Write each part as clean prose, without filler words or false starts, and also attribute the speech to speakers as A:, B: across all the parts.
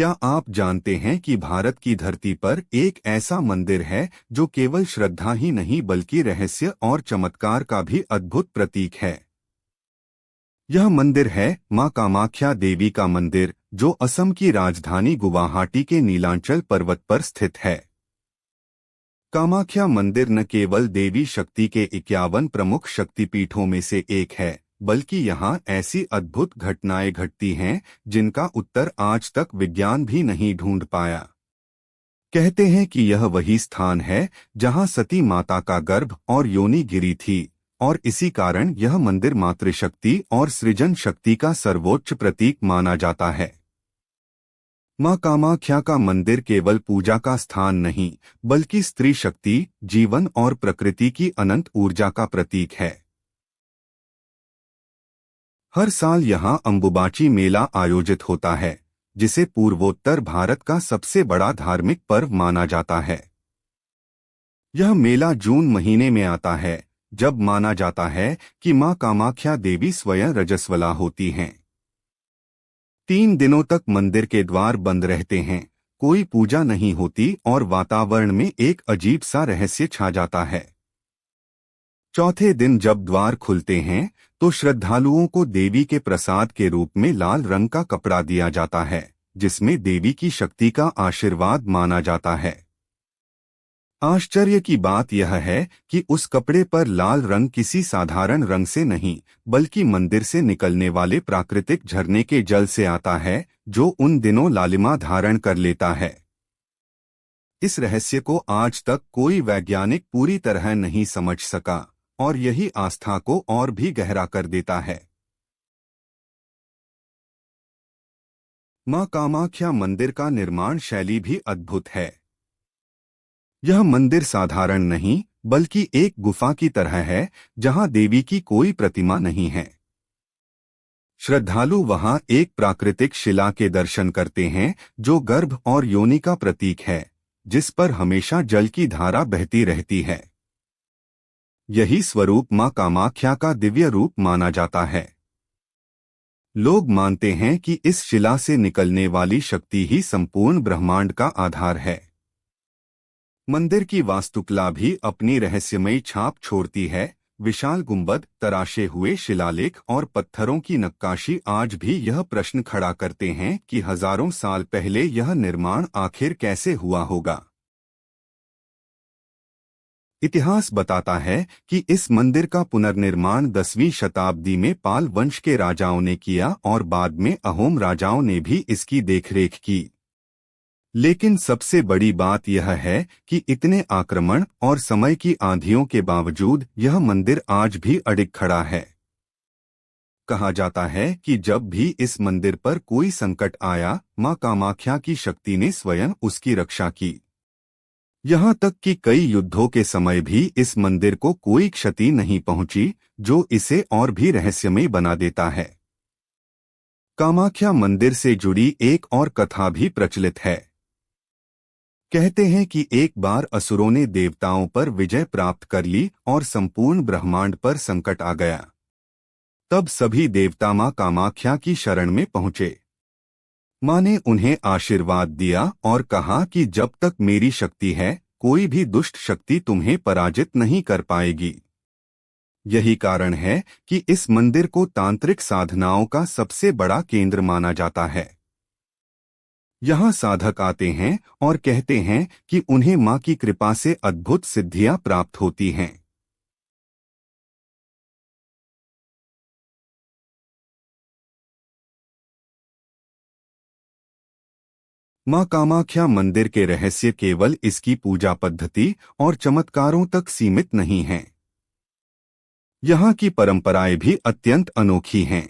A: क्या आप जानते हैं कि भारत की धरती पर एक ऐसा मंदिर है जो केवल श्रद्धा ही नहीं बल्कि रहस्य और चमत्कार का भी अद्भुत प्रतीक है। यह मंदिर है मां कामाख्या देवी का मंदिर, जो असम की राजधानी गुवाहाटी के नीलांचल पर्वत पर स्थित है। कामाख्या मंदिर न केवल देवी शक्ति के 51 प्रमुख शक्तिपीठों में से एक है, बल्कि यहाँ ऐसी अद्भुत घटनाएं घटती हैं जिनका उत्तर आज तक विज्ञान भी नहीं ढूंढ पाया। कहते हैं कि यह वही स्थान है जहाँ सती माता का गर्भ और योनि गिरी थी, और इसी कारण यह मंदिर मातृशक्ति और सृजन शक्ति का सर्वोच्च प्रतीक माना जाता है। मां कामाख्या का मंदिर केवल पूजा का स्थान नहीं, बल्कि स्त्री शक्ति, जीवन और प्रकृति की अनंत ऊर्जा का प्रतीक है। हर साल यहां अंबुबाची मेला आयोजित होता है, जिसे पूर्वोत्तर भारत का सबसे बड़ा धार्मिक पर्व माना जाता है। यह मेला जून महीने में आता है, जब माना जाता है कि मां कामाख्या देवी स्वयं रजस्वला होती हैं। 3 दिनों तक मंदिर के द्वार बंद रहते हैं, कोई पूजा नहीं होती और वातावरण में एक अजीब सा रहस्य छा जाता है। चौथे दिन जब द्वार खुलते हैं तो श्रद्धालुओं को देवी के प्रसाद के रूप में लाल रंग का कपड़ा दिया जाता है, जिसमें देवी की शक्ति का आशीर्वाद माना जाता है। आश्चर्य की बात यह है कि उस कपड़े पर लाल रंग किसी साधारण रंग से नहीं, बल्कि मंदिर से निकलने वाले प्राकृतिक झरने के जल से आता है, जो उन दिनों लालिमा धारण कर लेता है। इस रहस्य को आज तक कोई वैज्ञानिक पूरी तरह नहीं समझ सका, और यही आस्था को और भी गहरा कर देता है। मां कामाख्या मंदिर का निर्माण शैली भी अद्भुत है। यह मंदिर साधारण नहीं, बल्कि एक गुफा की तरह है, जहां देवी की कोई प्रतिमा नहीं है। श्रद्धालु वहां एक प्राकृतिक शिला के दर्शन करते हैं, जो गर्भ और योनि का प्रतीक है, जिस पर हमेशा जल की धारा बहती रहती है। यही स्वरूप मां कामाख्या का दिव्य रूप माना जाता है। लोग मानते हैं कि इस शिला से निकलने वाली शक्ति ही संपूर्ण ब्रह्मांड का आधार है। मंदिर की वास्तुकला भी अपनी रहस्यमयी छाप छोड़ती है। विशाल गुंबद, तराशे हुए शिलालेख और पत्थरों की नक्काशी आज भी यह प्रश्न खड़ा करते हैं कि हजारों साल पहले यह निर्माण आखिर कैसे हुआ होगा। इतिहास बताता है कि इस मंदिर का पुनर्निर्माण 10वीं शताब्दी में पाल वंश के राजाओं ने किया और बाद में अहोम राजाओं ने भी इसकी देखरेख की। लेकिन सबसे बड़ी बात यह है कि इतने आक्रमण और समय की आंधियों के बावजूद यह मंदिर आज भी अडिग खड़ा है। कहा जाता है कि जब भी इस मंदिर पर कोई संकट आया, मां कामाख्या की शक्ति ने स्वयं उसकी रक्षा की। यहाँ तक कि कई युद्धों के समय भी इस मंदिर को कोई क्षति नहीं पहुंची, जो इसे और भी रहस्यमय बना देता है। कामाख्या मंदिर से जुड़ी एक और कथा भी प्रचलित है। कहते हैं कि एक बार असुरों ने देवताओं पर विजय प्राप्त कर ली और संपूर्ण ब्रह्मांड पर संकट आ गया। तब सभी देवता मां कामाख्या की शरण में पहुंचे। मां ने उन्हें आशीर्वाद दिया और कहा कि जब तक मेरी शक्ति है, कोई भी दुष्ट शक्ति तुम्हें पराजित नहीं कर पाएगी। यही कारण है कि इस मंदिर को तांत्रिक साधनाओं का सबसे बड़ा केंद्र माना जाता है। यहाँ साधक आते हैं और कहते हैं कि उन्हें मां की कृपा से अद्भुत सिद्धियां प्राप्त होती हैं। मां कामाख्या मंदिर के रहस्य केवल इसकी पूजा पद्धति और चमत्कारों तक सीमित नहीं हैं। यहाँ की परंपराएं भी अत्यंत अनोखी हैं।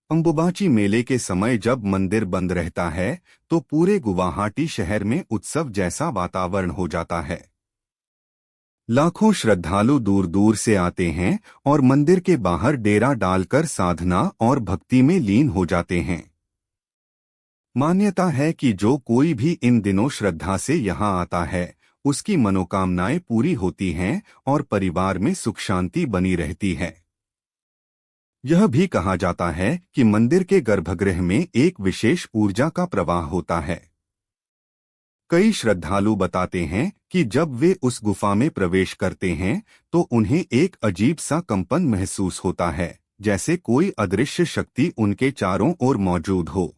A: अंबुबाची मेले के समय जब मंदिर बंद रहता है, तो पूरे गुवाहाटी शहर में उत्सव जैसा वातावरण हो जाता है। लाखों श्रद्धालु दूर दूर से आते हैं और मंदिर के बाहर डेरा डालकर साधना और भक्ति में लीन हो जाते हैं। मान्यता है कि जो कोई भी इन दिनों श्रद्धा से यहाँ आता है, उसकी मनोकामनाएं पूरी होती हैं और परिवार में सुख शांति बनी रहती है। यह भी कहा जाता है कि मंदिर के गर्भगृह में एक विशेष ऊर्जा का प्रवाह होता है। कई श्रद्धालु बताते हैं कि जब वे उस गुफा में प्रवेश करते हैं तो उन्हें एक अजीब सा कंपन महसूस होता है, जैसे कोई अदृश्य शक्ति उनके चारों ओर मौजूद हो।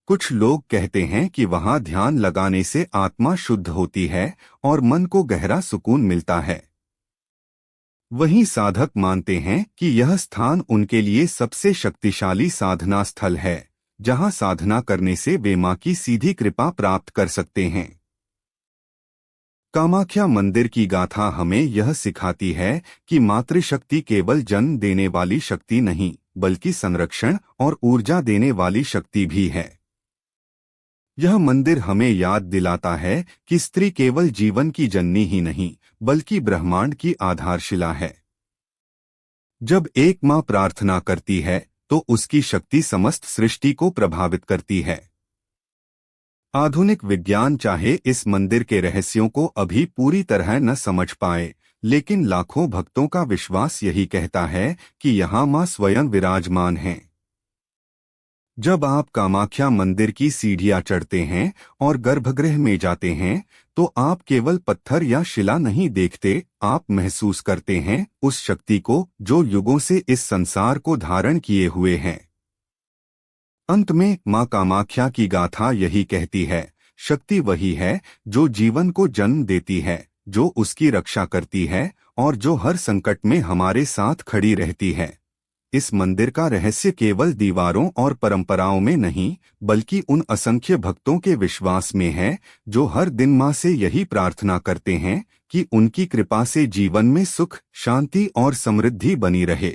A: कुछ लोग कहते हैं कि वहां ध्यान लगाने से आत्मा शुद्ध होती है और मन को गहरा सुकून मिलता है। वहीं साधक मानते हैं कि यह स्थान उनके लिए सबसे शक्तिशाली साधना स्थल है, जहां साधना करने से वे मां की सीधी कृपा प्राप्त कर सकते हैं। कामाख्या मंदिर की गाथा हमें यह सिखाती है कि मातृशक्ति केवल जन्म देने वाली शक्ति नहीं, बल्कि संरक्षण और ऊर्जा देने वाली शक्ति भी है। यह मंदिर हमें याद दिलाता है कि स्त्री केवल जीवन की जननी ही नहीं, बल्कि ब्रह्मांड की आधारशिला है। जब एक मां प्रार्थना करती है तो उसकी शक्ति समस्त सृष्टि को प्रभावित करती है। आधुनिक विज्ञान चाहे इस मंदिर के रहस्यों को अभी पूरी तरह न समझ पाए, लेकिन लाखों भक्तों का विश्वास यही कहता है कि यहाँ मां स्वयं विराजमान हैं। जब आप कामाख्या मंदिर की सीढ़ियां चढ़ते हैं और गर्भगृह में जाते हैं तो आप केवल पत्थर या शिला नहीं देखते, आप महसूस करते हैं उस शक्ति को जो युगों से इस संसार को धारण किए हुए है। अंत में मां कामाख्या की गाथा यही कहती है, शक्ति वही है जो जीवन को जन्म देती है, जो उसकी रक्षा करती है और जो हर संकट में हमारे साथ खड़ी रहती है। इस मंदिर का रहस्य केवल दीवारों और परंपराओं में नहीं, बल्कि उन असंख्य भक्तों के विश्वास में है जो हर दिन मां से यही प्रार्थना करते हैं कि उनकी कृपा से जीवन में सुख, शांति और समृद्धि बनी रहे।